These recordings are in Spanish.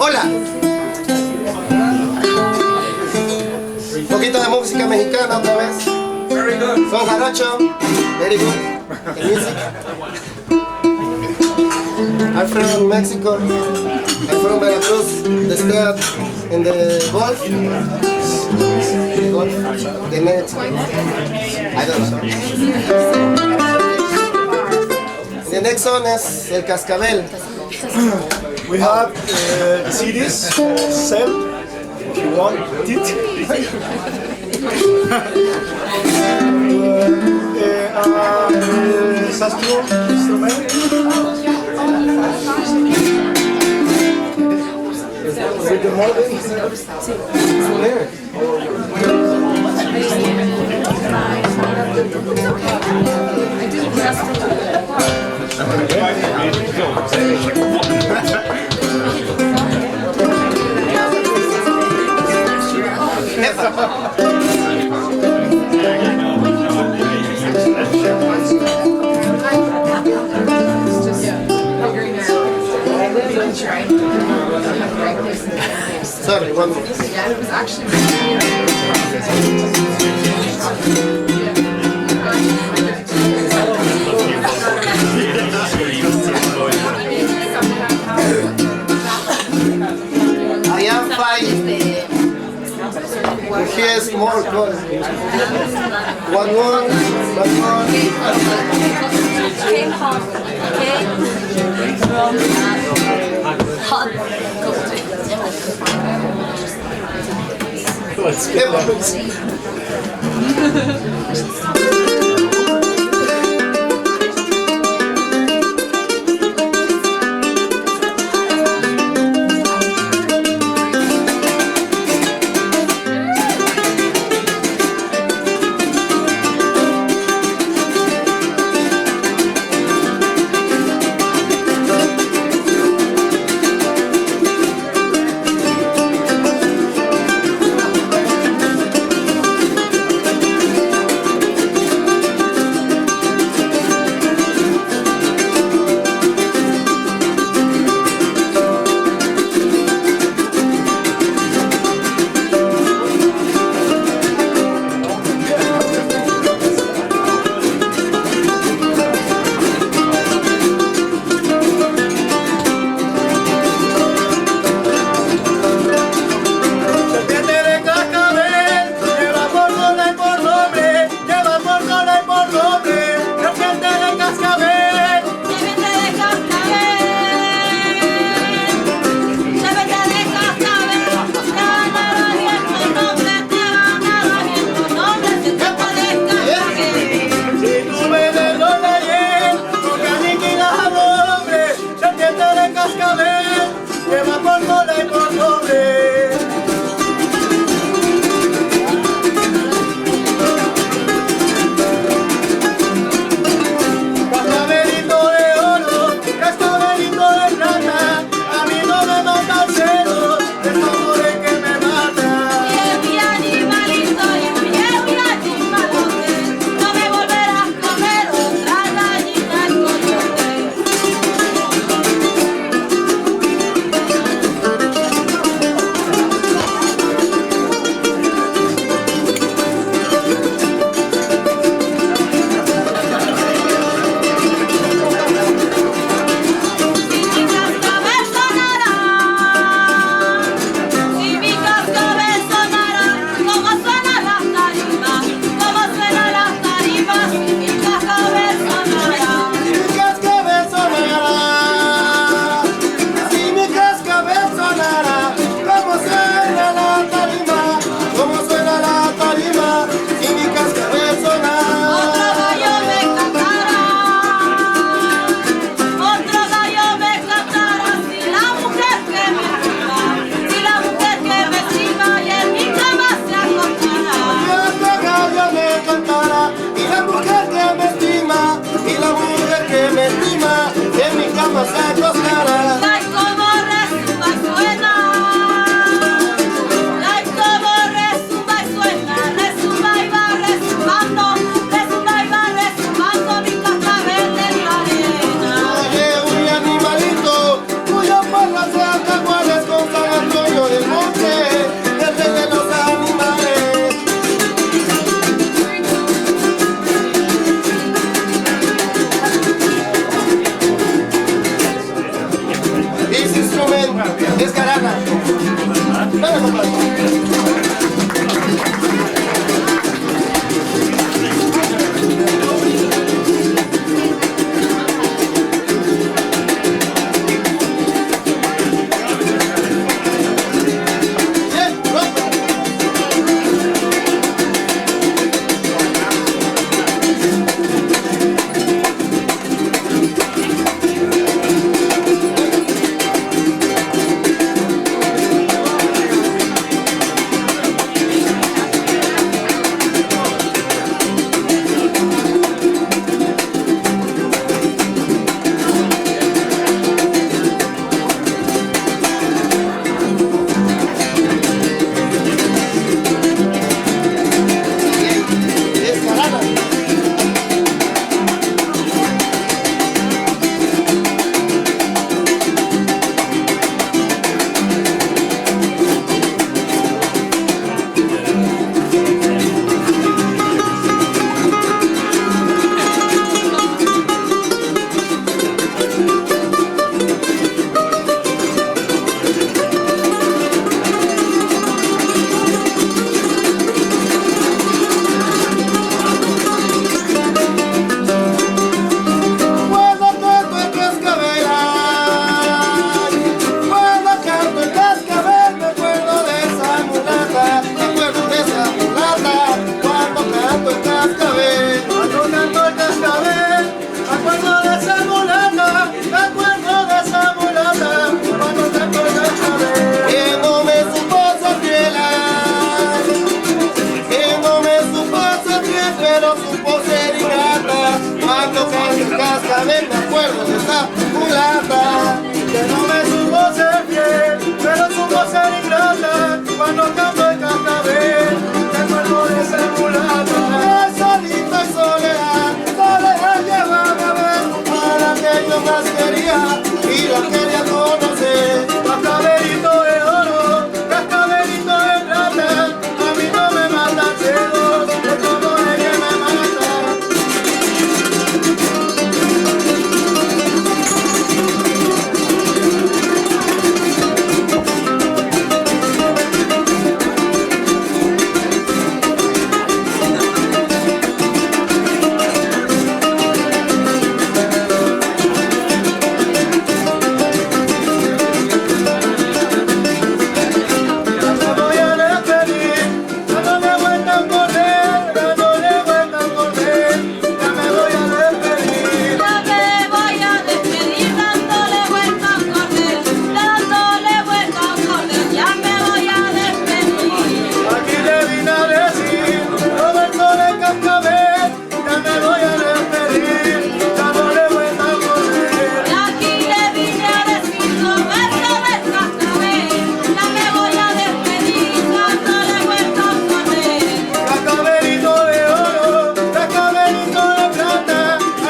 Hola. Un poquito de música mexicana otra vez. Very good. Son jarocho. Very good. The music. I'm from Mexico. I'm from Veracruz. The state in the Gulf. The net. I don't know. The next one is El Cascabel. We have CDs, sell if you want it. Sastro instrument. With the model. Sorry, one minute. Yeah, it was actually I am fine. Here's more calls. One more. K-pop, hot también descarada. Dale, compadre. Bien, rompe. Descarada. Cuando canto el cascabel, cuando canto el cascabel, me acuerdo de esa mulata, me acuerdo de esa mulata. Cuando canto el cascabel, Cuando canto el cascabel, me acuerdo de esa mulata, me acuerdo de esa mulata. Cuando canto el cascabel, que no me supo ser fiel, que no me supo ser fiel, pero supo ser ingrata. Cuando canto el cascabel, me acuerdo de esa mulata. que no me supo ser fiel, pero supo ser ingrata. Cuando canto el cascabel, me acuerdo de esa mulata. Solita y soledad, soledad llévame a ver a la que yo más quería y la quería conocer. Cascabelito de oro, cascabelito de plata, a mí no me mata el cielo, es como el que me mata. Ya me voy a despedir, dándole vuelta a correr, dándole vuelta a correr, ya me voy a despedir. Ya me voy a despedir dándole vuelta a correr, dándole vuelta a correr, ya me voy a despedir. Aquí le vine a decir, Roberto de Cascabel, ya me voy a despedir, dándole vuelta a correr. Y aquí le vine a decir Roberto del Cascabel, ya me voy a despedir dándole vuelta a correr. Cascabelito de oro, cascabelito de plata,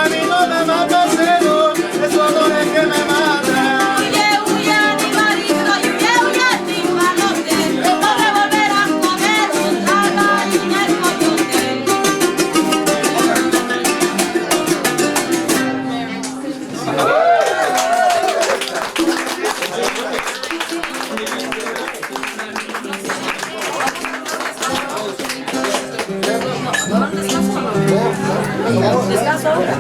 a mí no me mata el celo, es su amor el que me mata. Huye, huye, animalito, y huye, huye, animalote, no me volverás a comer otra gallina el coyote. Descanso ahora.